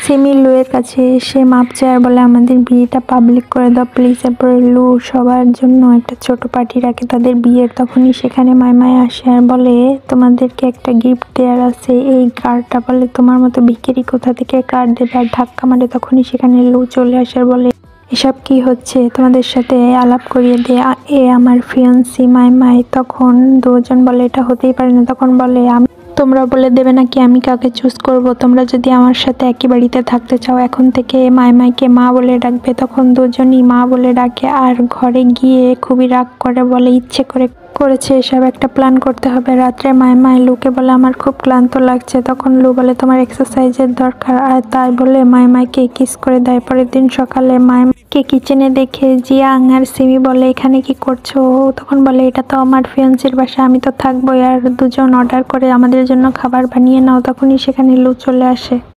সিমি লুয়ের কাছে এসে মাপ চায় আর বলে আমাদের বিয়েটা পাবলিক করে দাও প্লিজ। এরপর লু সবার জন্য একটা ছোট পার্টি রাখে তাদের বিয়ের। তখনই সেখানে মাইমাই আসে আর বলে তোমাদেরকে একটা গিফট দেওয়ার আছে, এই কার্ডটা। বলে তোমার মতো ভিখারি কোথা থেকে কার্ড দেবে, আর ধাক্কা মারে। তখনই সেখানে লু চলে আসে আর বলে এসব কি হচ্ছে, তোমাদের সাথে আলাপ করিয়ে দে, এ আমার ফিয়ান্সি মাইমাই। তখন দুজন বলে এটা হতেই পারে না। তখন বলে তোমরা বলে দেবে নাকি আমি কাকে চুজ করব, তোমরা যদি আমার সাথে একই বাড়িতে থাকতে চাও এখন থেকে মাইমাইকে মা বলে ডাকবে। তখন দুজনই মা বলে ডাকে আর ঘরে গিয়ে খুবই রাগ করে, বলে ইচ্ছে করে করেছে, এসব একটা প্ল্যান করতে হবে। রাত্রে মাইমাই লুকে বলে আমার খুব ক্লান্ত লাগছে। তখন লু বলে তোমার এক্সারসাইজের দরকার, আর তাই বলে মাইমাইকে কিস করে দেয়। পরের দিন সকালে মাইমাইকে কিচেনে দেখে জিয়াং আর সিমি বলে এখানে কি করছো। তখন বলে এটা তো আমার ফিয়ান্সির বাসা, আমি তো থাকবোই, আর দুজন অর্ডার করে আমাদের জন্য খাবার বানিয়ে নাও। তখনই সেখানে লু চলে আসে।